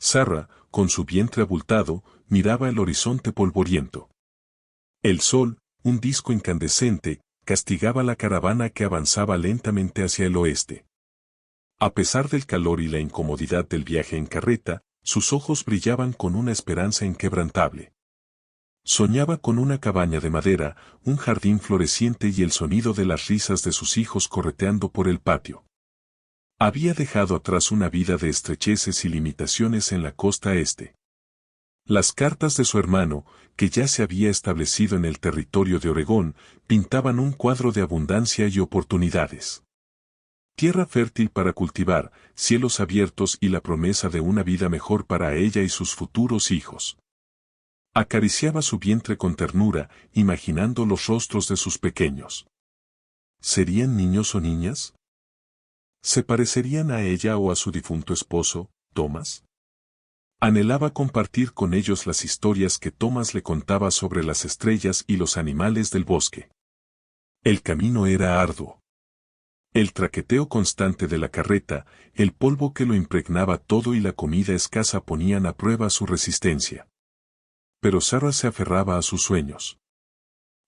Sarah, con su vientre abultado, miraba el horizonte polvoriento. El sol, un disco incandescente, castigaba la caravana que avanzaba lentamente hacia el oeste. A pesar del calor y la incomodidad del viaje en carreta, sus ojos brillaban con una esperanza inquebrantable. Soñaba con una cabaña de madera, un jardín floreciente y el sonido de las risas de sus hijos correteando por el patio. Había dejado atrás una vida de estrecheces y limitaciones en la costa este. Las cartas de su hermano, que ya se había establecido en el territorio de Oregón, pintaban un cuadro de abundancia y oportunidades. Tierra fértil para cultivar, cielos abiertos y la promesa de una vida mejor para ella y sus futuros hijos. Acariciaba su vientre con ternura, imaginando los rostros de sus pequeños. ¿Serían niños o niñas? ¿Se parecerían a ella o a su difunto esposo, Thomas? Anhelaba compartir con ellos las historias que Thomas le contaba sobre las estrellas y los animales del bosque. El camino era arduo. El traqueteo constante de la carreta, el polvo que lo impregnaba todo y la comida escasa ponían a prueba su resistencia. Pero Sarah se aferraba a sus sueños.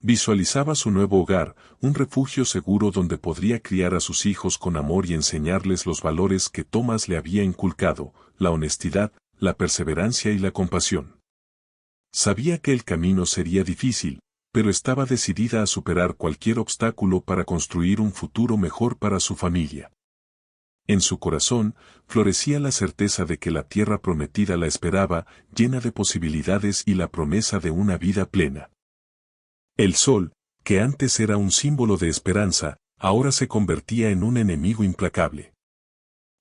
Visualizaba su nuevo hogar, un refugio seguro donde podría criar a sus hijos con amor y enseñarles los valores que Thomas le había inculcado, la honestidad, la perseverancia y la compasión. Sabía que el camino sería difícil, pero estaba decidida a superar cualquier obstáculo para construir un futuro mejor para su familia. En su corazón, florecía la certeza de que la tierra prometida la esperaba, llena de posibilidades y la promesa de una vida plena. El sol, que antes era un símbolo de esperanza, ahora se convertía en un enemigo implacable.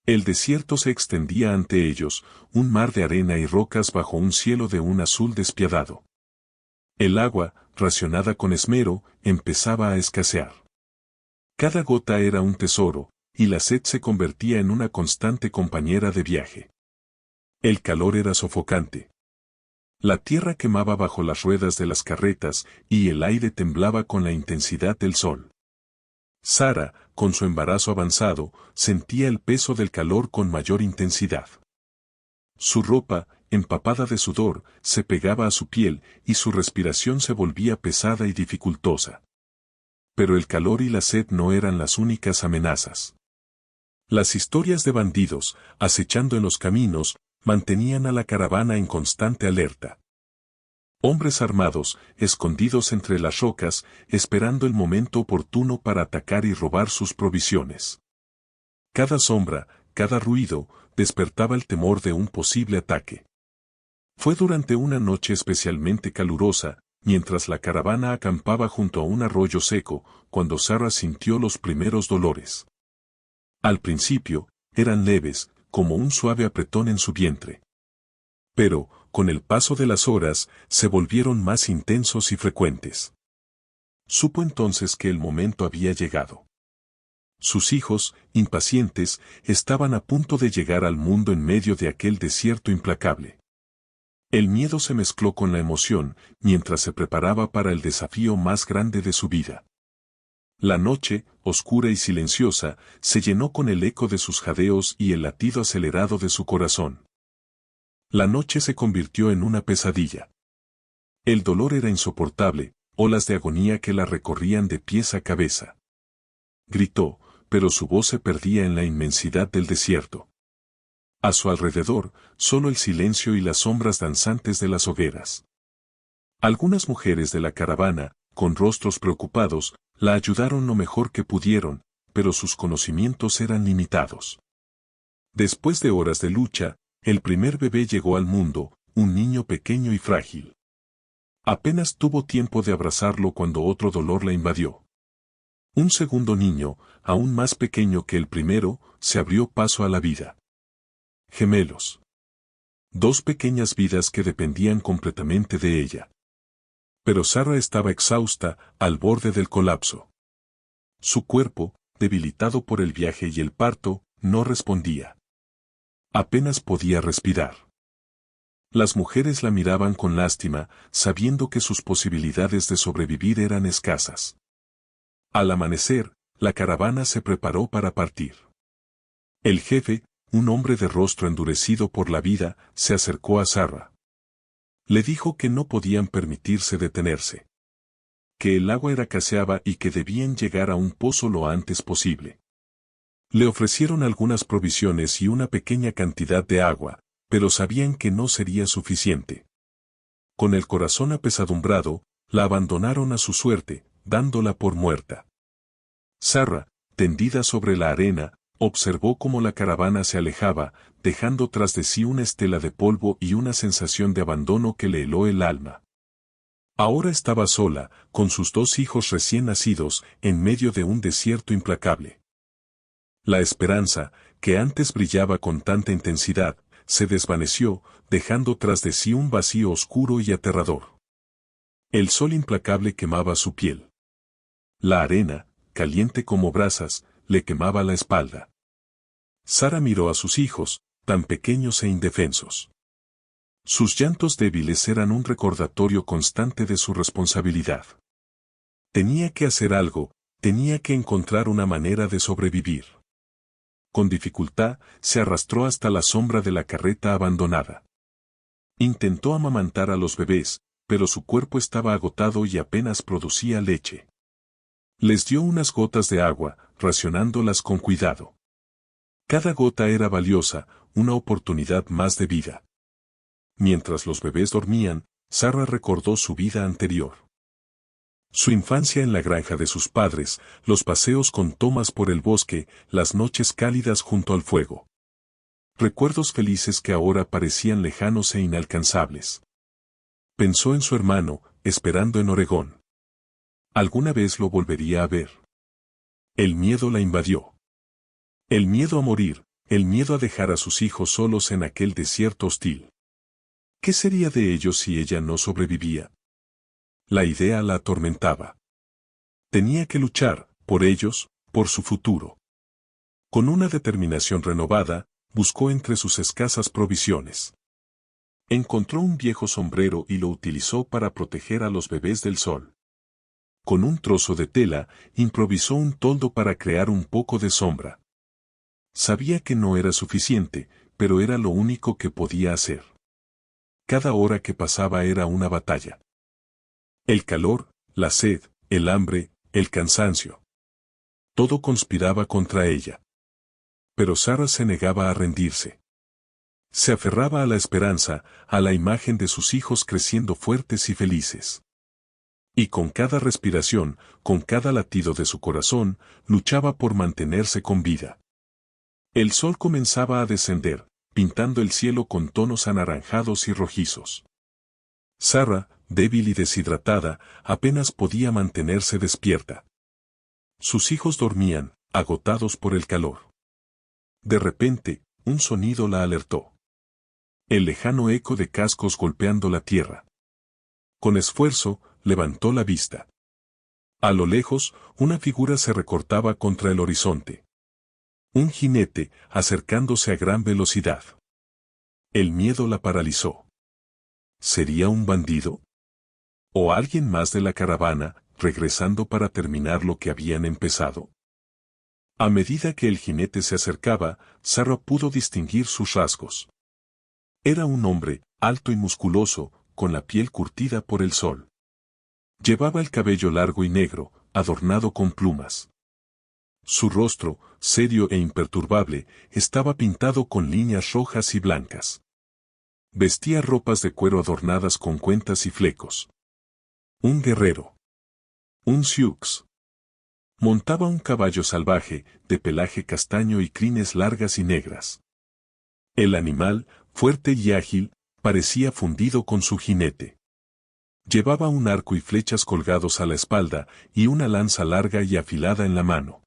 El desierto se extendía ante ellos, un mar de arena y rocas bajo un cielo de un azul despiadado. El agua, racionada con esmero, empezaba a escasear. Cada gota era un tesoro, y la sed se convertía en una constante compañera de viaje. El calor era sofocante. La tierra quemaba bajo las ruedas de las carretas, y el aire temblaba con la intensidad del sol. Sarah, con su embarazo avanzado, sentía el peso del calor con mayor intensidad. Su ropa, empapada de sudor, se pegaba a su piel, y su respiración se volvía pesada y dificultosa. Pero el calor y la sed no eran las únicas amenazas. Las historias de bandidos, acechando en los caminos, mantenían a la caravana en constante alerta. Hombres armados, escondidos entre las rocas, esperando el momento oportuno para atacar y robar sus provisiones. Cada sombra, cada ruido, despertaba el temor de un posible ataque. Fue durante una noche especialmente calurosa, mientras la caravana acampaba junto a un arroyo seco, cuando Sarah sintió los primeros dolores. Al principio, eran leves, como un suave apretón en su vientre. Pero, con el paso de las horas, se volvieron más intensos y frecuentes. Supo entonces que el momento había llegado. Sus hijos, impacientes, estaban a punto de llegar al mundo en medio de aquel desierto implacable. El miedo se mezcló con la emoción, mientras se preparaba para el desafío más grande de su vida. La noche, oscura y silenciosa, se llenó con el eco de sus jadeos y el latido acelerado de su corazón. La noche se convirtió en una pesadilla. El dolor era insoportable, olas de agonía que la recorrían de pies a cabeza. Gritó, pero su voz se perdía en la inmensidad del desierto. A su alrededor, solo el silencio y las sombras danzantes de las hogueras. Algunas mujeres de la caravana, con rostros preocupados, la ayudaron lo mejor que pudieron, pero sus conocimientos eran limitados. Después de horas de lucha, el primer bebé llegó al mundo, un niño pequeño y frágil. Apenas tuvo tiempo de abrazarlo cuando otro dolor la invadió. Un segundo niño, aún más pequeño que el primero, se abrió paso a la vida. Gemelos. Dos pequeñas vidas que dependían completamente de ella. Pero Sarah estaba exhausta, al borde del colapso. Su cuerpo, debilitado por el viaje y el parto, no respondía. Apenas podía respirar. Las mujeres la miraban con lástima, sabiendo que sus posibilidades de sobrevivir eran escasas. Al amanecer, la caravana se preparó para partir. El jefe, un hombre de rostro endurecido por la vida, se acercó a Sarah. Le dijo que no podían permitirse detenerse. Que el agua escaseaba y que debían llegar a un pozo lo antes posible. Le ofrecieron algunas provisiones y una pequeña cantidad de agua, pero sabían que no sería suficiente. Con el corazón apesadumbrado, la abandonaron a su suerte, dándola por muerta. Sarah, tendida sobre la arena, observó cómo la caravana se alejaba, dejando tras de sí una estela de polvo y una sensación de abandono que le heló el alma. Ahora estaba sola, con sus 2 hijos recién nacidos, en medio de un desierto implacable. La esperanza, que antes brillaba con tanta intensidad, se desvaneció, dejando tras de sí un vacío oscuro y aterrador. El sol implacable quemaba su piel. La arena, caliente como brasas, le quemaba la espalda. Sarah miró a sus hijos, tan pequeños e indefensos. Sus llantos débiles eran un recordatorio constante de su responsabilidad. Tenía que hacer algo, tenía que encontrar una manera de sobrevivir. Con dificultad, se arrastró hasta la sombra de la carreta abandonada. Intentó amamantar a los bebés, pero su cuerpo estaba agotado y apenas producía leche. Les dio unas gotas de agua, racionándolas con cuidado. Cada gota era valiosa, una oportunidad más de vida. Mientras los bebés dormían, Sarah recordó su vida anterior. Su infancia en la granja de sus padres, los paseos con Thomas por el bosque, las noches cálidas junto al fuego. Recuerdos felices que ahora parecían lejanos e inalcanzables. Pensó en su hermano, esperando en Oregón. ¿Alguna vez lo volvería a ver? El miedo la invadió. El miedo a morir, el miedo a dejar a sus hijos solos en aquel desierto hostil. ¿Qué sería de ellos si ella no sobrevivía? La idea la atormentaba. Tenía que luchar, por ellos, por su futuro. Con una determinación renovada, buscó entre sus escasas provisiones. Encontró un viejo sombrero y lo utilizó para proteger a los bebés del sol. Con un trozo de tela, improvisó un toldo para crear un poco de sombra. Sabía que no era suficiente, pero era lo único que podía hacer. Cada hora que pasaba era una batalla. El calor, la sed, el hambre, el cansancio. Todo conspiraba contra ella. Pero Sarah se negaba a rendirse. Se aferraba a la esperanza, a la imagen de sus hijos creciendo fuertes y felices. Y con cada respiración, con cada latido de su corazón, luchaba por mantenerse con vida. El sol comenzaba a descender, pintando el cielo con tonos anaranjados y rojizos. Sarah, débil y deshidratada, apenas podía mantenerse despierta. Sus hijos dormían, agotados por el calor. De repente, un sonido la alertó. El lejano eco de cascos golpeando la tierra. Con esfuerzo, levantó la vista. A lo lejos, una figura se recortaba contra el horizonte. Un jinete, acercándose a gran velocidad. El miedo la paralizó. ¿Sería un bandido? ¿O alguien más de la caravana, regresando para terminar lo que habían empezado? A medida que el jinete se acercaba, Sarah pudo distinguir sus rasgos. Era un hombre, alto y musculoso, con la piel curtida por el sol. Llevaba el cabello largo y negro, adornado con plumas. Su rostro, serio e imperturbable, estaba pintado con líneas rojas y blancas. Vestía ropas de cuero adornadas con cuentas y flecos. Un guerrero. Un Sioux. Montaba un caballo salvaje, de pelaje castaño y crines largas y negras. El animal, fuerte y ágil, parecía fundido con su jinete. Llevaba un arco y flechas colgados a la espalda y una lanza larga y afilada en la mano.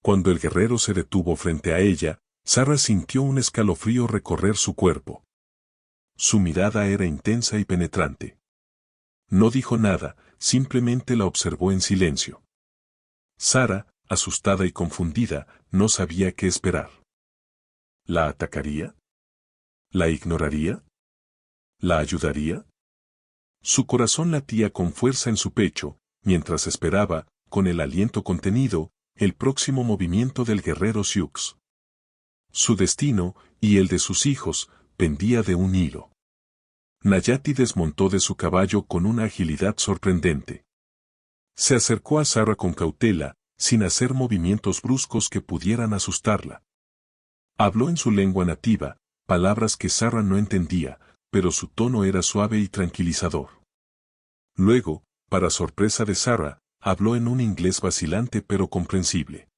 Cuando el guerrero se detuvo frente a ella, Sarah sintió un escalofrío recorrer su cuerpo. Su mirada era intensa y penetrante. No dijo nada, simplemente la observó en silencio. Sarah, asustada y confundida, no sabía qué esperar. ¿La atacaría? ¿La ignoraría? ¿La ayudaría? Su corazón latía con fuerza en su pecho, mientras esperaba, con el aliento contenido, el próximo movimiento del guerrero Sioux. Su destino, y el de sus hijos, pendía de un hilo. Nayati desmontó de su caballo con una agilidad sorprendente. Se acercó a Sarah con cautela, sin hacer movimientos bruscos que pudieran asustarla. Habló en su lengua nativa, palabras que Sarah no entendía, pero su tono era suave y tranquilizador. Luego, para sorpresa de Sarah, habló en un inglés vacilante pero comprensible.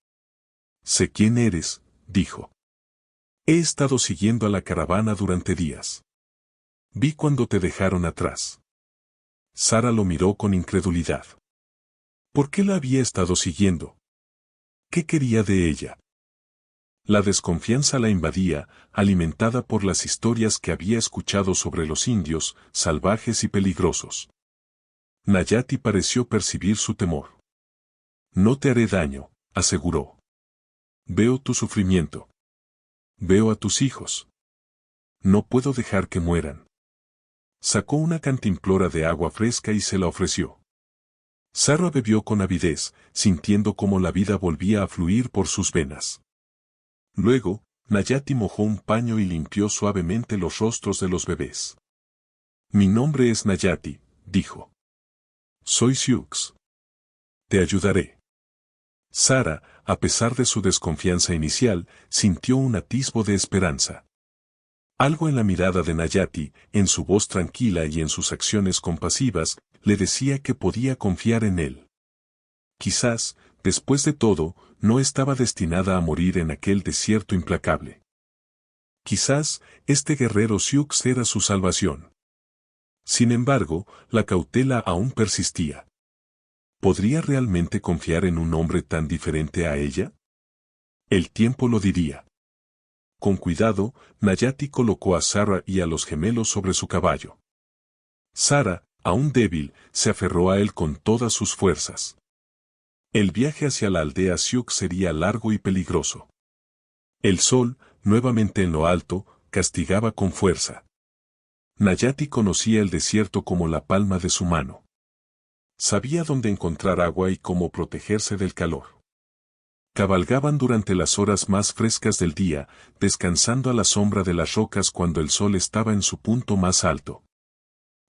«Sé quién eres», dijo. «He estado siguiendo a la caravana durante días. Vi cuando te dejaron atrás». Sarah lo miró con incredulidad. ¿Por qué la había estado siguiendo? ¿Qué quería de ella? La desconfianza la invadía, alimentada por las historias que había escuchado sobre los indios, salvajes y peligrosos. Nayati pareció percibir su temor. «No te haré daño», aseguró. «Veo tu sufrimiento. Veo a tus hijos. No puedo dejar que mueran». Sacó una cantimplora de agua fresca y se la ofreció. Sarah bebió con avidez, sintiendo cómo la vida volvía a fluir por sus venas. Luego, Nayati mojó un paño y limpió suavemente los rostros de los bebés. «Mi nombre es Nayati», dijo. «Soy Sioux. Te ayudaré». Sarah, a pesar de su desconfianza inicial, sintió un atisbo de esperanza. Algo en la mirada de Nayati, en su voz tranquila y en sus acciones compasivas, le decía que podía confiar en él. Quizás, después de todo, no estaba destinada a morir en aquel desierto implacable. Quizás, este guerrero Sioux era su salvación. Sin embargo, la cautela aún persistía. ¿Podría realmente confiar en un hombre tan diferente a ella? El tiempo lo diría. Con cuidado, Nayati colocó a Sarah y a los gemelos sobre su caballo. Sarah, aún débil, se aferró a él con todas sus fuerzas. El viaje hacia la aldea Sioux sería largo y peligroso. El sol, nuevamente en lo alto, castigaba con fuerza. Nayati conocía el desierto como la palma de su mano. Sabía dónde encontrar agua y cómo protegerse del calor. Cabalgaban durante las horas más frescas del día, descansando a la sombra de las rocas cuando el sol estaba en su punto más alto.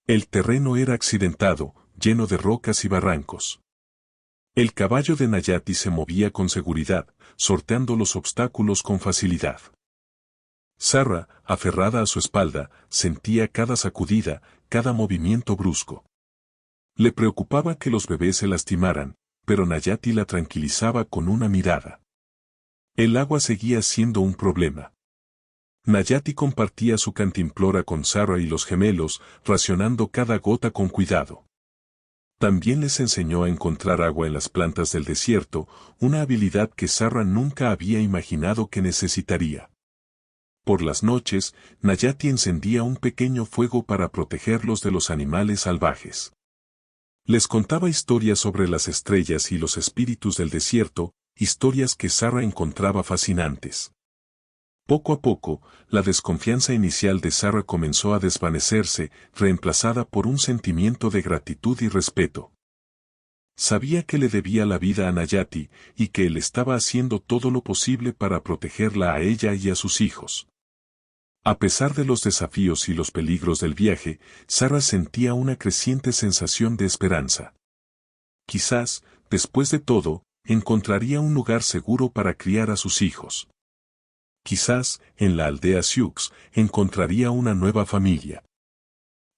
El terreno era accidentado, lleno de rocas y barrancos. El caballo de Nayati se movía con seguridad, sorteando los obstáculos con facilidad. Sarah, aferrada a su espalda, sentía cada sacudida, cada movimiento brusco. Le preocupaba que los bebés se lastimaran, pero Nayati la tranquilizaba con una mirada. El agua seguía siendo un problema. Nayati compartía su cantimplora con Sarah y los gemelos, racionando cada gota con cuidado. También les enseñó a encontrar agua en las plantas del desierto, una habilidad que Sarah nunca había imaginado que necesitaría. Por las noches, Nayati encendía un pequeño fuego para protegerlos de los animales salvajes. Les contaba historias sobre las estrellas y los espíritus del desierto, historias que Sarah encontraba fascinantes. Poco a poco, la desconfianza inicial de Sarah comenzó a desvanecerse, reemplazada por un sentimiento de gratitud y respeto. Sabía que le debía la vida a Nayati, y que él estaba haciendo todo lo posible para protegerla a ella y a sus hijos. A pesar de los desafíos y los peligros del viaje, Sarah sentía una creciente sensación de esperanza. Quizás, después de todo, encontraría un lugar seguro para criar a sus hijos. Quizás, en la aldea Sioux, encontraría una nueva familia.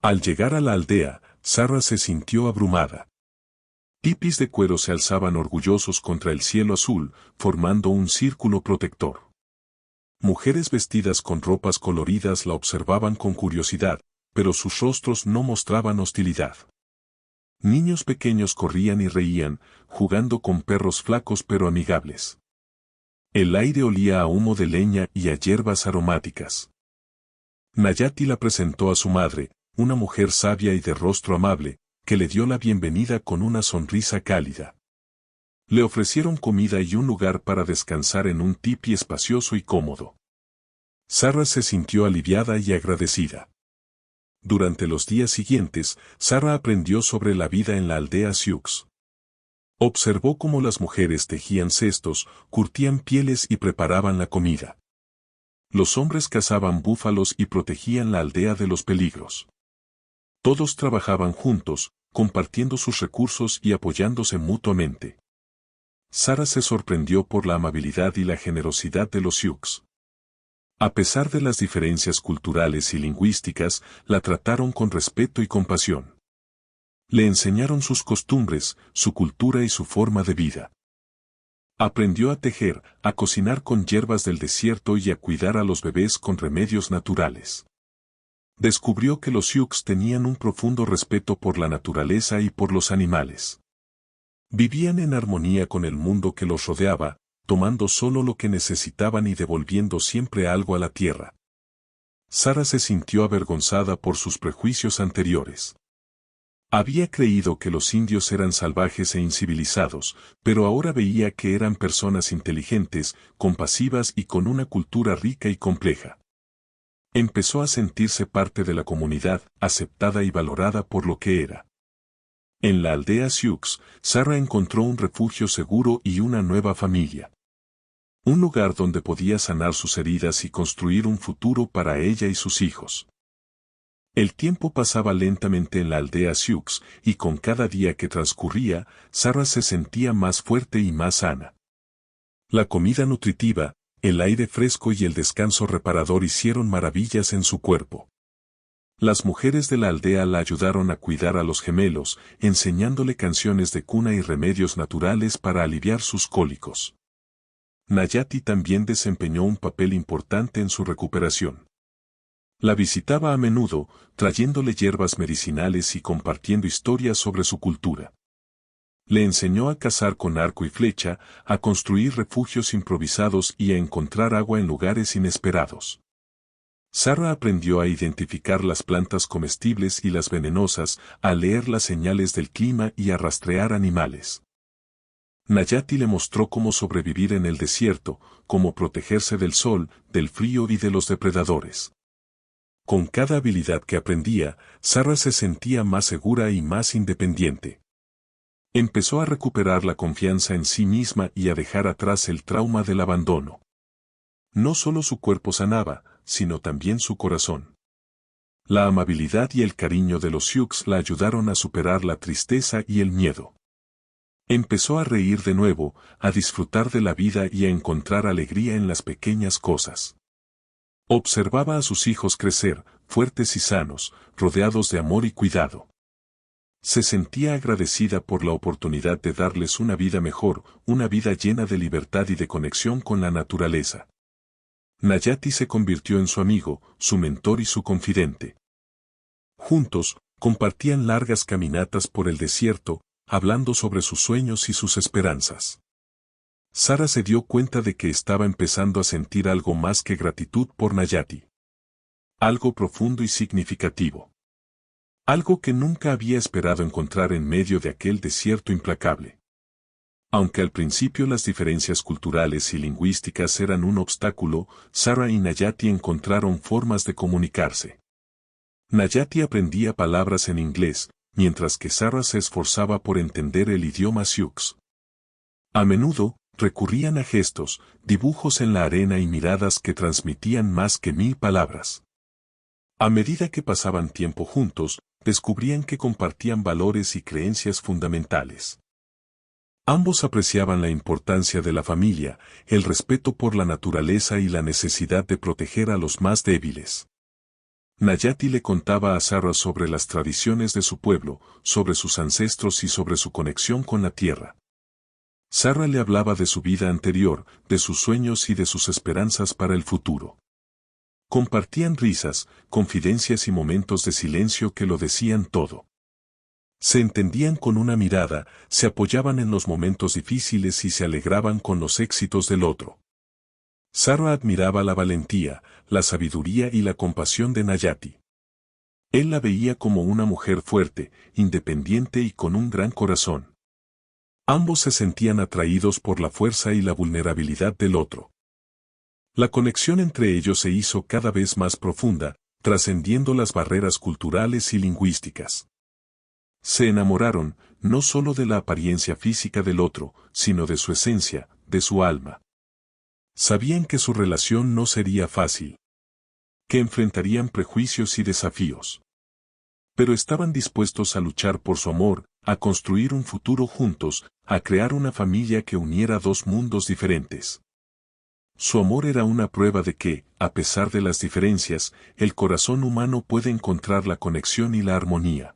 Al llegar a la aldea, Sarah se sintió abrumada. Tipis de cuero se alzaban orgullosos contra el cielo azul, formando un círculo protector. Mujeres vestidas con ropas coloridas la observaban con curiosidad, pero sus rostros no mostraban hostilidad. Niños pequeños corrían y reían, jugando con perros flacos pero amigables. El aire olía a humo de leña y a hierbas aromáticas. Nayati la presentó a su madre, una mujer sabia y de rostro amable, que le dio la bienvenida con una sonrisa cálida. Le ofrecieron comida y un lugar para descansar en un tipi espacioso y cómodo. Sarah se sintió aliviada y agradecida. Durante los días siguientes, Sarah aprendió sobre la vida en la aldea Sioux. Observó cómo las mujeres tejían cestos, curtían pieles y preparaban la comida. Los hombres cazaban búfalos y protegían la aldea de los peligros. Todos trabajaban juntos, compartiendo sus recursos y apoyándose mutuamente. Sarah se sorprendió por la amabilidad y la generosidad de los Sioux. A pesar de las diferencias culturales y lingüísticas, la trataron con respeto y compasión. Le enseñaron sus costumbres, su cultura y su forma de vida. Aprendió a tejer, a cocinar con hierbas del desierto y a cuidar a los bebés con remedios naturales. Descubrió que los Sioux tenían un profundo respeto por la naturaleza y por los animales. Vivían en armonía con el mundo que los rodeaba, tomando solo lo que necesitaban y devolviendo siempre algo a la tierra. Sarah se sintió avergonzada por sus prejuicios anteriores. Había creído que los indios eran salvajes e incivilizados, pero ahora veía que eran personas inteligentes, compasivas y con una cultura rica y compleja. Empezó a sentirse parte de la comunidad, aceptada y valorada por lo que era. En la aldea Sioux, Sarah encontró un refugio seguro y una nueva familia. Un lugar donde podía sanar sus heridas y construir un futuro para ella y sus hijos. El tiempo pasaba lentamente en la aldea Sioux, y con cada día que transcurría, Sarah se sentía más fuerte y más sana. La comida nutritiva, el aire fresco y el descanso reparador hicieron maravillas en su cuerpo. Las mujeres de la aldea la ayudaron a cuidar a los gemelos, enseñándole canciones de cuna y remedios naturales para aliviar sus cólicos. Nayati también desempeñó un papel importante en su recuperación. La visitaba a menudo, trayéndole hierbas medicinales y compartiendo historias sobre su cultura. Le enseñó a cazar con arco y flecha, a construir refugios improvisados y a encontrar agua en lugares inesperados. Sarah aprendió a identificar las plantas comestibles y las venenosas, a leer las señales del clima y a rastrear animales. Nayati le mostró cómo sobrevivir en el desierto, cómo protegerse del sol, del frío y de los depredadores. Con cada habilidad que aprendía, Sarah se sentía más segura y más independiente. Empezó a recuperar la confianza en sí misma y a dejar atrás el trauma del abandono. No solo su cuerpo sanaba, sino también su corazón. La amabilidad y el cariño de los Sioux la ayudaron a superar la tristeza y el miedo. Empezó a reír de nuevo, a disfrutar de la vida y a encontrar alegría en las pequeñas cosas. Observaba a sus hijos crecer, fuertes y sanos, rodeados de amor y cuidado. Se sentía agradecida por la oportunidad de darles una vida mejor, una vida llena de libertad y de conexión con la naturaleza. Nayati se convirtió en su amigo, su mentor y su confidente. Juntos, compartían largas caminatas por el desierto, hablando sobre sus sueños y sus esperanzas. Sarah se dio cuenta de que estaba empezando a sentir algo más que gratitud por Nayati. Algo profundo y significativo. Algo que nunca había esperado encontrar en medio de aquel desierto implacable. Aunque al principio las diferencias culturales y lingüísticas eran un obstáculo, Sarah y Nayati encontraron formas de comunicarse. Nayati aprendía palabras en inglés, mientras que Sarah se esforzaba por entender el idioma Sioux. A menudo, recurrían a gestos, dibujos en la arena y miradas que transmitían más que 1000 palabras. A medida que pasaban tiempo juntos, descubrían que compartían valores y creencias fundamentales. Ambos apreciaban la importancia de la familia, el respeto por la naturaleza y la necesidad de proteger a los más débiles. Nayati le contaba a Sarah sobre las tradiciones de su pueblo, sobre sus ancestros y sobre su conexión con la tierra. Sarah le hablaba de su vida anterior, de sus sueños y de sus esperanzas para el futuro. Compartían risas, confidencias y momentos de silencio que lo decían todo. Se entendían con una mirada, se apoyaban en los momentos difíciles y se alegraban con los éxitos del otro. Sarah admiraba la valentía, la sabiduría y la compasión de Nayati. Él la veía como una mujer fuerte, independiente y con un gran corazón. Ambos se sentían atraídos por la fuerza y la vulnerabilidad del otro. La conexión entre ellos se hizo cada vez más profunda, trascendiendo las barreras culturales y lingüísticas. Se enamoraron, no solo de la apariencia física del otro, sino de su esencia, de su alma. Sabían que su relación no sería fácil, que enfrentarían prejuicios y desafíos. Pero estaban dispuestos a luchar por su amor, a construir un futuro juntos, a crear una familia que uniera dos mundos diferentes. Su amor era una prueba de que, a pesar de las diferencias, el corazón humano puede encontrar la conexión y la armonía.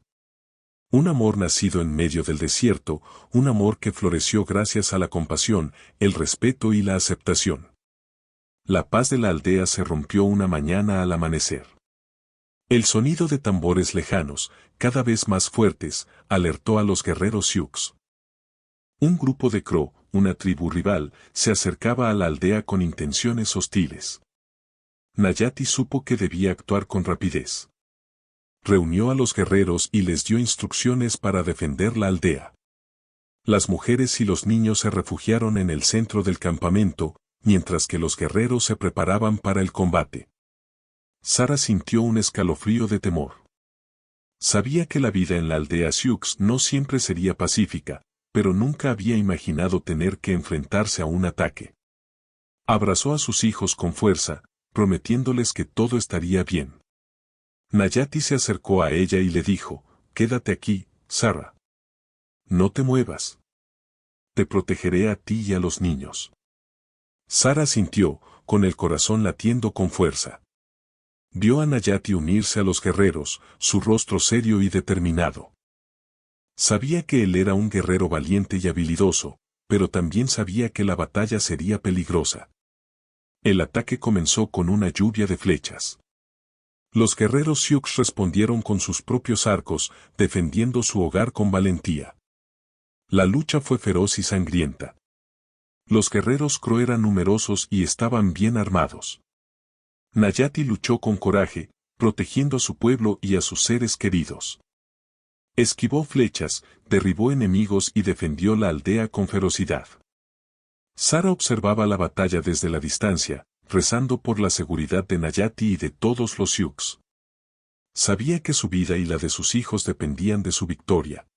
Un amor nacido en medio del desierto, un amor que floreció gracias a la compasión, el respeto y la aceptación. La paz de la aldea se rompió una mañana al amanecer. El sonido de tambores lejanos, cada vez más fuertes, alertó a los guerreros Sioux. Un grupo de Crow, una tribu rival, se acercaba a la aldea con intenciones hostiles. Nayati supo que debía actuar con rapidez. Reunió a los guerreros y les dio instrucciones para defender la aldea. Las mujeres y los niños se refugiaron en el centro del campamento, mientras que los guerreros se preparaban para el combate. Sara sintió un escalofrío de temor. Sabía que la vida en la aldea Sioux no siempre sería pacífica, pero nunca había imaginado tener que enfrentarse a un ataque. Abrazó a sus hijos con fuerza, prometiéndoles que todo estaría bien. Nayati se acercó a ella y le dijo, «Quédate aquí, Sara. No te muevas. Te protegeré a ti y a los niños». Sara sintió, con el corazón latiendo con fuerza. Vio a Nayati unirse a los guerreros, su rostro serio y determinado. Sabía que él era un guerrero valiente y habilidoso, pero también sabía que la batalla sería peligrosa. El ataque comenzó con una lluvia de flechas. Los guerreros Sioux respondieron con sus propios arcos, defendiendo su hogar con valentía. La lucha fue feroz y sangrienta. Los guerreros Crow eran numerosos y estaban bien armados. Nayati luchó con coraje, protegiendo a su pueblo y a sus seres queridos. Esquivó flechas, derribó enemigos y defendió la aldea con ferocidad. Sara observaba la batalla desde la distancia, rezando por la seguridad de Nayati y de todos los Sioux. Sabía que su vida y la de sus hijos dependían de su victoria.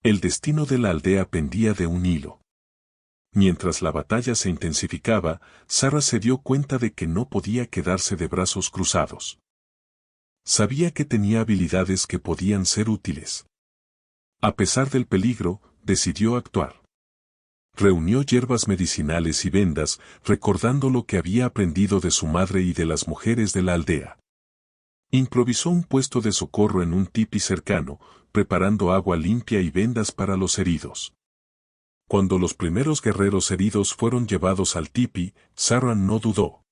El destino de la aldea pendía de un hilo. Mientras la batalla se intensificaba, Sara se dio cuenta de que no podía quedarse de brazos cruzados. Sabía que tenía habilidades que podían ser útiles. A pesar del peligro, decidió actuar. Reunió hierbas medicinales y vendas, recordando lo que había aprendido de su madre y de las mujeres de la aldea. Improvisó un puesto de socorro en un tipi cercano, preparando agua limpia y vendas para los heridos. Cuando los primeros guerreros heridos fueron llevados al tipi, Sara no dudó.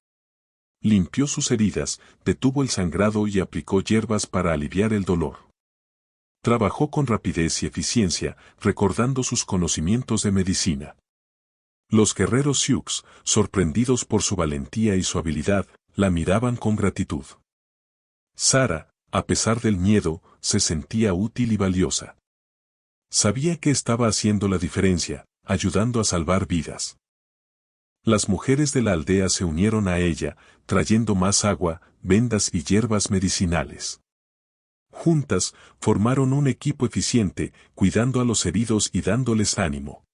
Limpió sus heridas, detuvo el sangrado y aplicó hierbas para aliviar el dolor. Trabajó con rapidez y eficiencia, recordando sus conocimientos de medicina. Los guerreros Sioux, sorprendidos por su valentía y su habilidad, la miraban con gratitud. Sara, a pesar del miedo, se sentía útil y valiosa. Sabía que estaba haciendo la diferencia, ayudando a salvar vidas. Las mujeres de la aldea se unieron a ella, trayendo más agua, vendas y hierbas medicinales. Juntas, formaron un equipo eficiente, cuidando a los heridos y dándoles ánimo.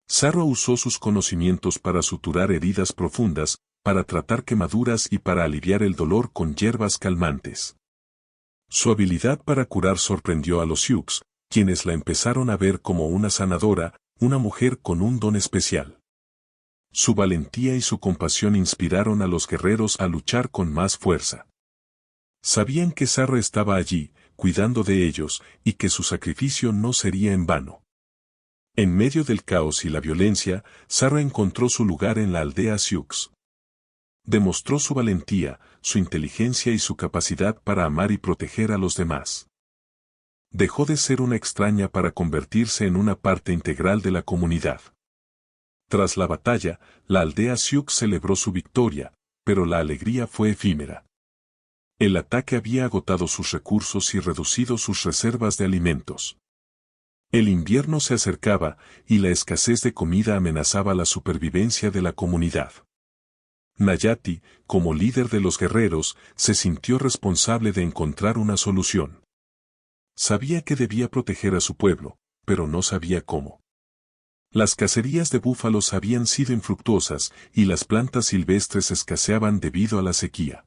Sara usó sus conocimientos para suturar heridas profundas, para tratar quemaduras y para aliviar el dolor con hierbas calmantes. Su habilidad para curar sorprendió a los Sioux, quienes la empezaron a ver como una sanadora, una mujer con un don especial. Su valentía y su compasión inspiraron a los guerreros a luchar con más fuerza. Sabían que Sara estaba allí, cuidando de ellos, y que su sacrificio no sería en vano. En medio del caos y la violencia, Sara encontró su lugar en la aldea Sioux. Demostró su valentía, su inteligencia y su capacidad para amar y proteger a los demás. Dejó de ser una extraña para convertirse en una parte integral de la comunidad. Tras la batalla, la aldea Sioux celebró su victoria, pero la alegría fue efímera. El ataque había agotado sus recursos y reducido sus reservas de alimentos. El invierno se acercaba, y la escasez de comida amenazaba la supervivencia de la comunidad. Nayati, como líder de los guerreros, se sintió responsable de encontrar una solución. Sabía que debía proteger a su pueblo, pero no sabía cómo. Las cacerías de búfalos habían sido infructuosas y las plantas silvestres escaseaban debido a la sequía.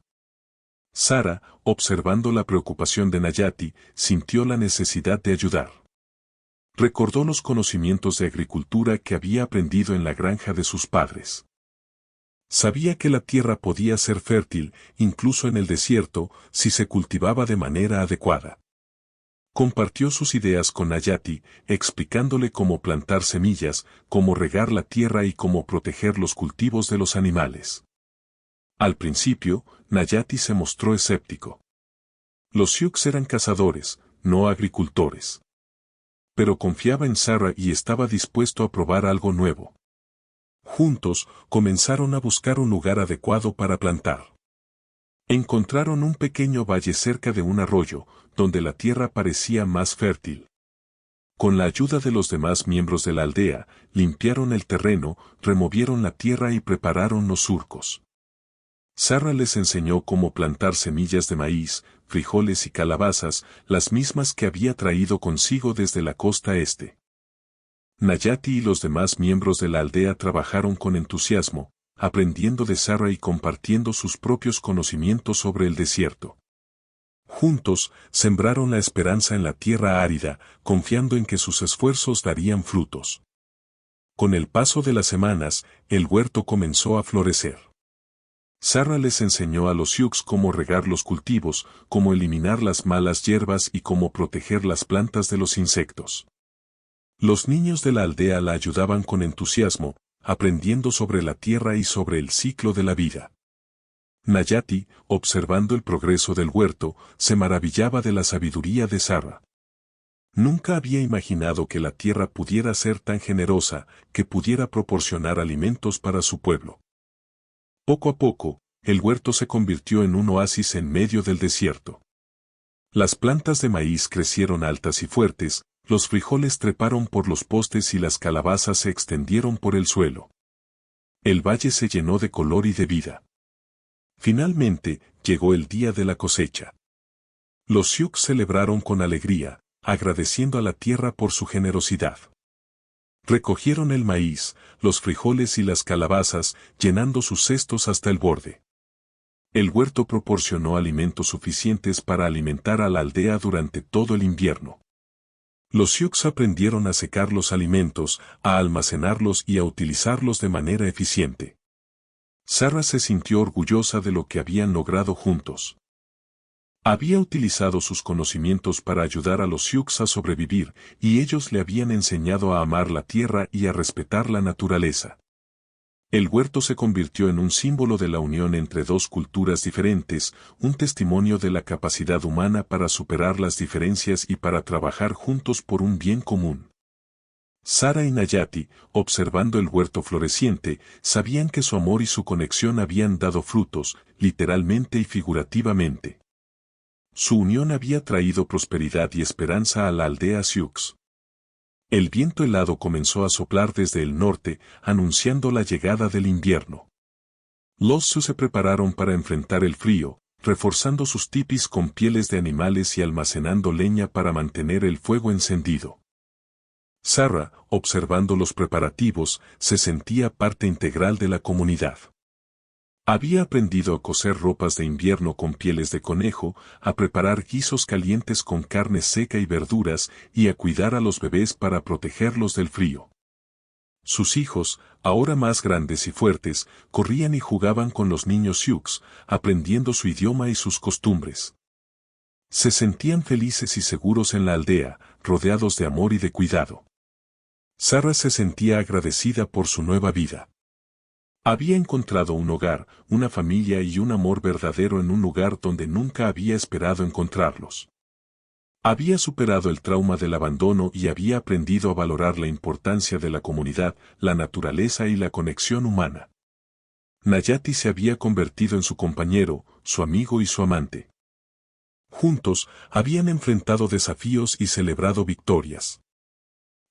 Sara, observando la preocupación de Nayati, sintió la necesidad de ayudar. Recordó los conocimientos de agricultura que había aprendido en la granja de sus padres. Sabía que la tierra podía ser fértil, incluso en el desierto, si se cultivaba de manera adecuada. Compartió sus ideas con Nayati, explicándole cómo plantar semillas, cómo regar la tierra y cómo proteger los cultivos de los animales. Al principio, Nayati se mostró escéptico. Los Sioux eran cazadores, no agricultores. Pero confiaba en Sara y estaba dispuesto a probar algo nuevo. Juntos, comenzaron a buscar un lugar adecuado para plantar. Encontraron un pequeño valle cerca de un arroyo, donde la tierra parecía más fértil. Con la ayuda de los demás miembros de la aldea, limpiaron el terreno, removieron la tierra y prepararon los surcos. Sara les enseñó cómo plantar semillas de maíz, frijoles y calabazas, las mismas que había traído consigo desde la costa este. Nayati y los demás miembros de la aldea trabajaron con entusiasmo, aprendiendo de Sara y compartiendo sus propios conocimientos sobre el desierto. Juntos, sembraron la esperanza en la tierra árida, confiando en que sus esfuerzos darían frutos. Con el paso de las semanas, el huerto comenzó a florecer. Sara les enseñó a los Sioux cómo regar los cultivos, cómo eliminar las malas hierbas y cómo proteger las plantas de los insectos. Los niños de la aldea la ayudaban con entusiasmo, aprendiendo sobre la tierra y sobre el ciclo de la vida. Nayati, observando el progreso del huerto, se maravillaba de la sabiduría de Sara. Nunca había imaginado que la tierra pudiera ser tan generosa, que pudiera proporcionar alimentos para su pueblo. Poco a poco, el huerto se convirtió en un oasis en medio del desierto. Las plantas de maíz crecieron altas y fuertes, los frijoles treparon por los postes y las calabazas se extendieron por el suelo. El valle se llenó de color y de vida. Finalmente, llegó el día de la cosecha. Los Sioux celebraron con alegría, agradeciendo a la tierra por su generosidad. Recogieron el maíz, los frijoles y las calabazas, llenando sus cestos hasta el borde. El huerto proporcionó alimentos suficientes para alimentar a la aldea durante todo el invierno. Los Sioux aprendieron a secar los alimentos, a almacenarlos y a utilizarlos de manera eficiente. Sara se sintió orgullosa de lo que habían logrado juntos. Había utilizado sus conocimientos para ayudar a los Sioux a sobrevivir, y ellos le habían enseñado a amar la tierra y a respetar la naturaleza. El huerto se convirtió en un símbolo de la unión entre dos culturas diferentes, un testimonio de la capacidad humana para superar las diferencias y para trabajar juntos por un bien común. Sara y Nayati, observando el huerto floreciente, sabían que su amor y su conexión habían dado frutos, literalmente y figurativamente. Su unión había traído prosperidad y esperanza a la aldea Sioux. El viento helado comenzó a soplar desde el norte, anunciando la llegada del invierno. Los Sioux se prepararon para enfrentar el frío, reforzando sus tipis con pieles de animales y almacenando leña para mantener el fuego encendido. Sara, observando los preparativos, se sentía parte integral de la comunidad. Había aprendido a coser ropas de invierno con pieles de conejo, a preparar guisos calientes con carne seca y verduras, y a cuidar a los bebés para protegerlos del frío. Sus hijos, ahora más grandes y fuertes, corrían y jugaban con los niños Sioux, aprendiendo su idioma y sus costumbres. Se sentían felices y seguros en la aldea, rodeados de amor y de cuidado. Sara se sentía agradecida por su nueva vida. Había encontrado un hogar, una familia y un amor verdadero en un lugar donde nunca había esperado encontrarlos. Había superado el trauma del abandono y había aprendido a valorar la importancia de la comunidad, la naturaleza y la conexión humana. Nayati se había convertido en su compañero, su amigo y su amante. Juntos, habían enfrentado desafíos y celebrado victorias.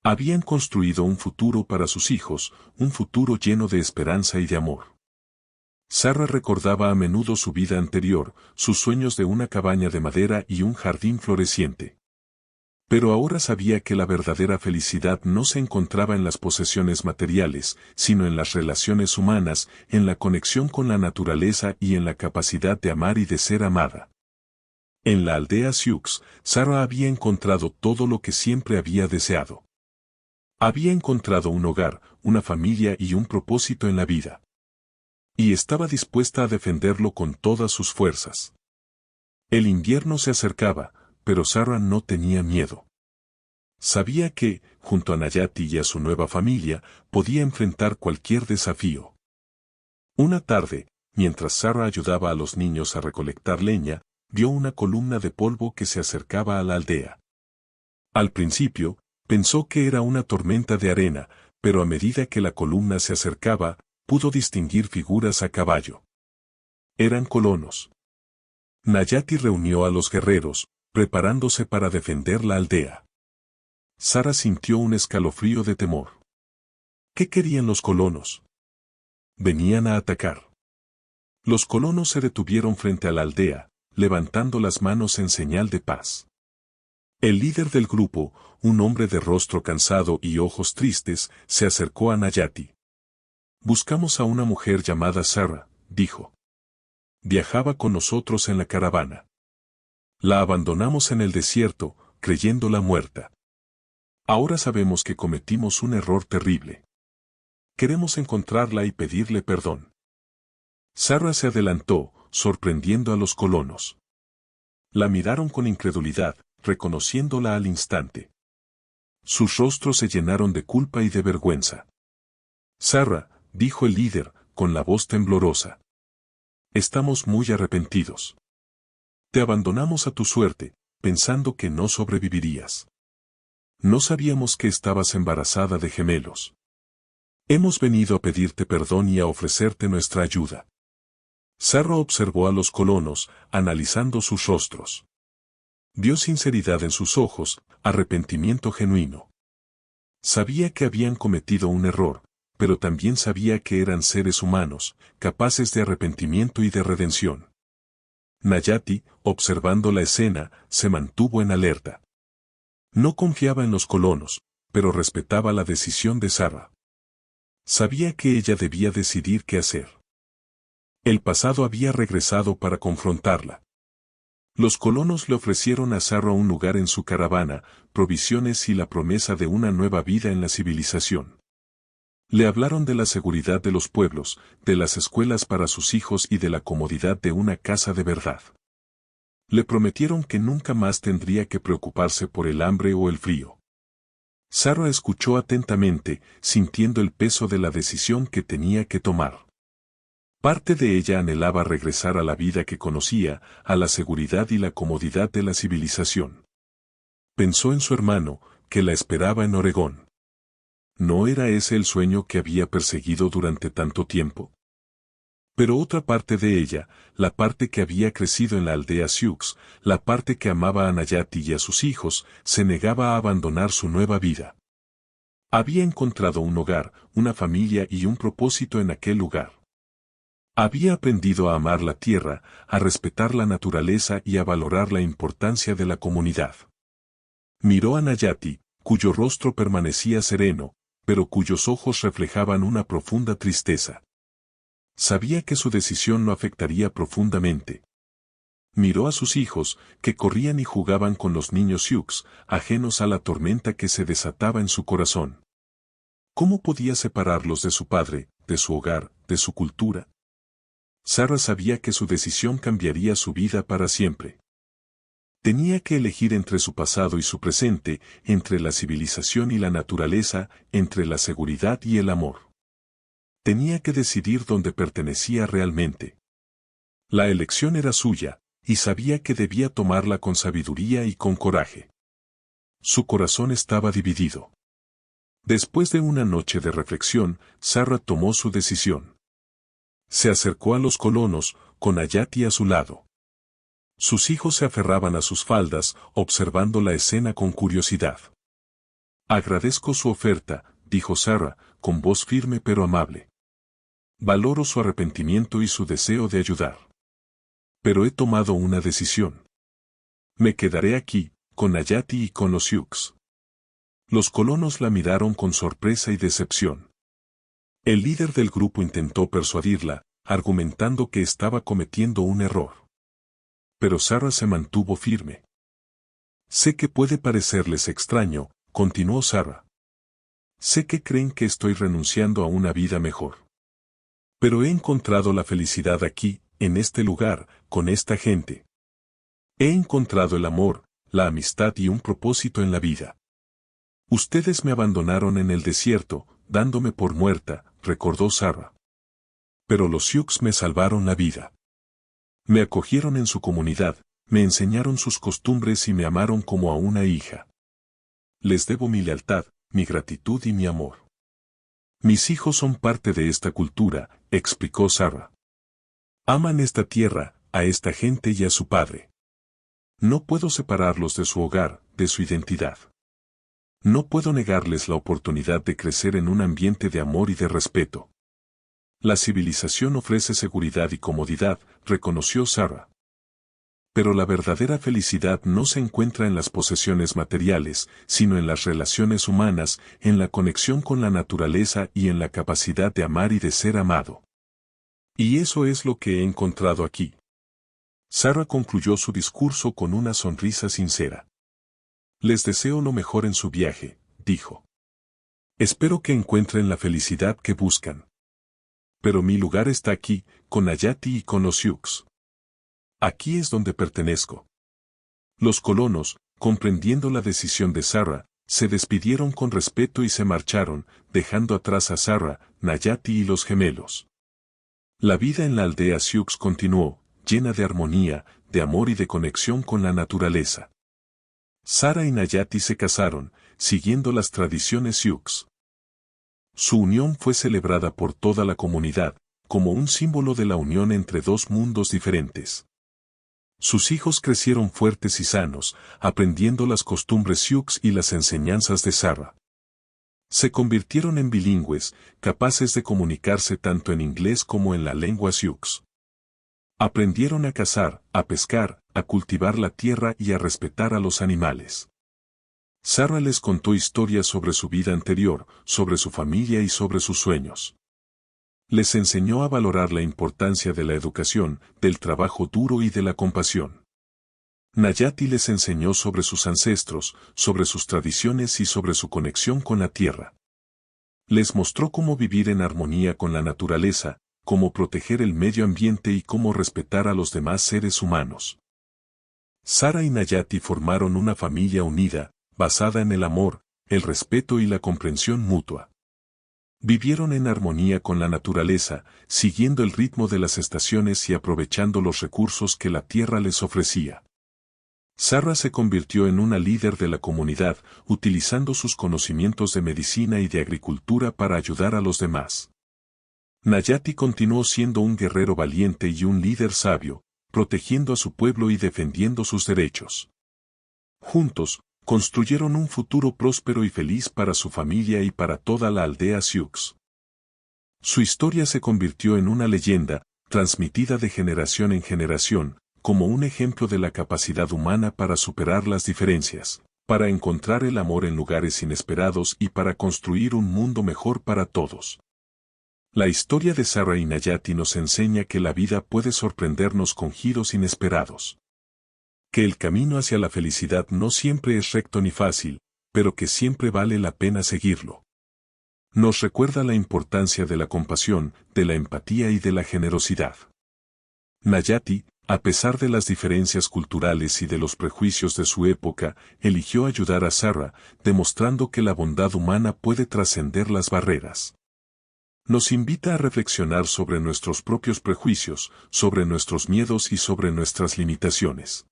Habían construido un futuro para sus hijos, un futuro lleno de esperanza y de amor. Sara recordaba a menudo su vida anterior, sus sueños de una cabaña de madera y un jardín floreciente. Pero ahora sabía que la verdadera felicidad no se encontraba en las posesiones materiales, sino en las relaciones humanas, en la conexión con la naturaleza y en la capacidad de amar y de ser amada. En la aldea Sioux, Sarah había encontrado todo lo que siempre había deseado. Había encontrado un hogar, una familia y un propósito en la vida. Y estaba dispuesta a defenderlo con todas sus fuerzas. El invierno se acercaba, pero Sarah no tenía miedo. Sabía que, junto a Nayati y a su nueva familia, podía enfrentar cualquier desafío. Una tarde, mientras Sarah ayudaba a los niños a recolectar leña, vio una columna de polvo que se acercaba a la aldea. Al principio, pensó que era una tormenta de arena, pero a medida que la columna se acercaba, pudo distinguir figuras a caballo. Eran colonos. Nayati reunió a los guerreros, preparándose para defender la aldea. Sarah sintió un escalofrío de temor. ¿Qué querían los colonos? Venían a atacar. Los colonos se detuvieron frente a la aldea, levantando las manos en señal de paz. El líder del grupo, un hombre de rostro cansado y ojos tristes, se acercó a Nayati. Buscamos a una mujer llamada Sarah, dijo. Viajaba con nosotros en la caravana. La abandonamos en el desierto, creyéndola muerta. Ahora sabemos que cometimos un error terrible. Queremos encontrarla y pedirle perdón. Sarah se adelantó, sorprendiendo a los colonos. La miraron con incredulidad, reconociéndola al instante. Sus rostros se llenaron de culpa y de vergüenza. Sarah, dijo el líder, con la voz temblorosa. Estamos muy arrepentidos. Te abandonamos a tu suerte, pensando que no sobrevivirías. No sabíamos que estabas embarazada de gemelos. Hemos venido a pedirte perdón y a ofrecerte nuestra ayuda. Sarah observó a los colonos, analizando sus rostros. Vio sinceridad en sus ojos, arrepentimiento genuino. Sabía que habían cometido un error, pero también sabía que eran seres humanos, capaces de arrepentimiento y de redención. Nayati, observando la escena, se mantuvo en alerta. No confiaba en los colonos, pero respetaba la decisión de Sarah. Sabía que ella debía decidir qué hacer. El pasado había regresado para confrontarla. Los colonos le ofrecieron a Sarah un lugar en su caravana, provisiones y la promesa de una nueva vida en la civilización. Le hablaron de la seguridad de los pueblos, de las escuelas para sus hijos y de la comodidad de una casa de verdad. Le prometieron que nunca más tendría que preocuparse por el hambre o el frío. Sarah escuchó atentamente, sintiendo el peso de la decisión que tenía que tomar. Parte de ella anhelaba regresar a la vida que conocía, a la seguridad y la comodidad de la civilización. Pensó en su hermano, que la esperaba en Oregón. ¿No era ese el sueño que había perseguido durante tanto tiempo? Pero otra parte de ella, la parte que había crecido en la aldea Sioux, la parte que amaba a Nayati y a sus hijos, se negaba a abandonar su nueva vida. Había encontrado un hogar, una familia y un propósito en aquel lugar. Había aprendido a amar la tierra, a respetar la naturaleza y a valorar la importancia de la comunidad. Miró a Nayati, cuyo rostro permanecía sereno, pero cuyos ojos reflejaban una profunda tristeza. Sabía que su decisión lo afectaría profundamente. Miró a sus hijos, que corrían y jugaban con los niños Sioux, ajenos a la tormenta que se desataba en su corazón. ¿Cómo podía separarlos de su padre, de su hogar, de su cultura? Sarah sabía que su decisión cambiaría su vida para siempre. Tenía que elegir entre su pasado y su presente, entre la civilización y la naturaleza, entre la seguridad y el amor. Tenía que decidir dónde pertenecía realmente. La elección era suya, y sabía que debía tomarla con sabiduría y con coraje. Su corazón estaba dividido. Después de una noche de reflexión, Sarah tomó su decisión. Se acercó a los colonos, con Nayati a su lado. Sus hijos se aferraban a sus faldas, observando la escena con curiosidad. Agradezco su oferta, dijo Sarah, con voz firme pero amable. Valoro su arrepentimiento y su deseo de ayudar. Pero he tomado una decisión. Me quedaré aquí, con Nayati y con los Sioux. Los colonos la miraron con sorpresa y decepción. El líder del grupo intentó persuadirla, argumentando que estaba cometiendo un error. Pero Sarah se mantuvo firme. Sé que puede parecerles extraño, continuó Sarah. Sé que creen que estoy renunciando a una vida mejor. Pero he encontrado la felicidad aquí, en este lugar, con esta gente. He encontrado el amor, la amistad y un propósito en la vida. Ustedes me abandonaron en el desierto, dándome por muerta, recordó Sarah. Pero los Sioux me salvaron la vida. Me acogieron en su comunidad, me enseñaron sus costumbres y me amaron como a una hija. Les debo mi lealtad, mi gratitud y mi amor. Mis hijos son parte de esta cultura, explicó Sarah. Aman esta tierra, a esta gente y a su padre. No puedo separarlos de su hogar, de su identidad. No puedo negarles la oportunidad de crecer en un ambiente de amor y de respeto. La civilización ofrece seguridad y comodidad, reconoció Sarah. Pero la verdadera felicidad no se encuentra en las posesiones materiales, sino en las relaciones humanas, en la conexión con la naturaleza y en la capacidad de amar y de ser amado. Y eso es lo que he encontrado aquí. Sarah concluyó su discurso con una sonrisa sincera. Les deseo lo mejor en su viaje, dijo. Espero que encuentren la felicidad que buscan. Pero mi lugar está aquí, con Nayati y con los Sioux. Aquí es donde pertenezco. Los colonos, comprendiendo la decisión de Sarah, se despidieron con respeto y se marcharon, dejando atrás a Sarah, Nayati y los gemelos. La vida en la aldea Sioux continuó, llena de armonía, de amor y de conexión con la naturaleza. Sarah y Nayati se casaron, siguiendo las tradiciones Sioux. Su unión fue celebrada por toda la comunidad, como un símbolo de la unión entre dos mundos diferentes. Sus hijos crecieron fuertes y sanos, aprendiendo las costumbres Sioux y las enseñanzas de Sarah. Se convirtieron en bilingües, capaces de comunicarse tanto en inglés como en la lengua Sioux. Aprendieron a cazar, a pescar, a cultivar la tierra y a respetar a los animales. Sarah les contó historias sobre su vida anterior, sobre su familia y sobre sus sueños. Les enseñó a valorar la importancia de la educación, del trabajo duro y de la compasión. Nayati les enseñó sobre sus ancestros, sobre sus tradiciones y sobre su conexión con la tierra. Les mostró cómo vivir en armonía con la naturaleza, cómo proteger el medio ambiente y cómo respetar a los demás seres humanos. Sarah y Nayati formaron una familia unida, basada en el amor, el respeto y la comprensión mutua. Vivieron en armonía con la naturaleza, siguiendo el ritmo de las estaciones y aprovechando los recursos que la tierra les ofrecía. Sarah se convirtió en una líder de la comunidad, utilizando sus conocimientos de medicina y de agricultura para ayudar a los demás. Nayati continuó siendo un guerrero valiente y un líder sabio, protegiendo a su pueblo y defendiendo sus derechos. Juntos, construyeron un futuro próspero y feliz para su familia y para toda la aldea Sioux. Su historia se convirtió en una leyenda, transmitida de generación en generación, como un ejemplo de la capacidad humana para superar las diferencias, para encontrar el amor en lugares inesperados y para construir un mundo mejor para todos. La historia de Sarah y Nayati nos enseña que la vida puede sorprendernos con giros inesperados. Que el camino hacia la felicidad no siempre es recto ni fácil, pero que siempre vale la pena seguirlo. Nos recuerda la importancia de la compasión, de la empatía y de la generosidad. Nayati, a pesar de las diferencias culturales y de los prejuicios de su época, eligió ayudar a Sarah, demostrando que la bondad humana puede trascender las barreras. Nos invita a reflexionar sobre nuestros propios prejuicios, sobre nuestros miedos y sobre nuestras limitaciones.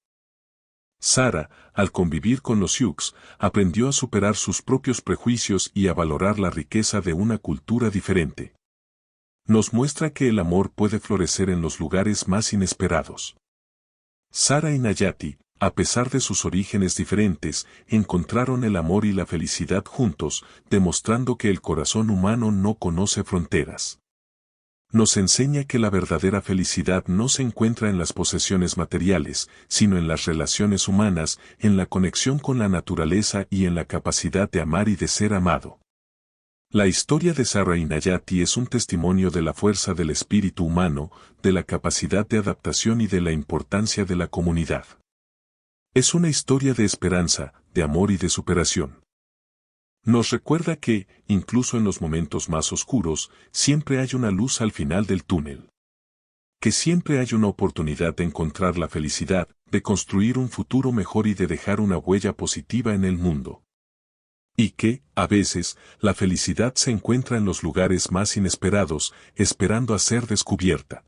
Sarah, al convivir con los Sioux, aprendió a superar sus propios prejuicios y a valorar la riqueza de una cultura diferente. Nos muestra que el amor puede florecer en los lugares más inesperados. Sarah y Nayati, a pesar de sus orígenes diferentes, encontraron el amor y la felicidad juntos, demostrando que el corazón humano no conoce fronteras. nos enseña que la verdadera felicidad no se encuentra en las posesiones materiales, sino en las relaciones humanas, en la conexión con la naturaleza y en la capacidad de amar y de ser amado. La historia de Sarah Inayati es un testimonio de la fuerza del espíritu humano, de la capacidad de adaptación y de la importancia de la comunidad. Es una historia de esperanza, de amor y de superación. Nos recuerda que, incluso en los momentos más oscuros, siempre hay una luz al final del túnel. Que siempre hay una oportunidad de encontrar la felicidad, de construir un futuro mejor y de dejar una huella positiva en el mundo. Y que, a veces, la felicidad se encuentra en los lugares más inesperados, esperando a ser descubierta.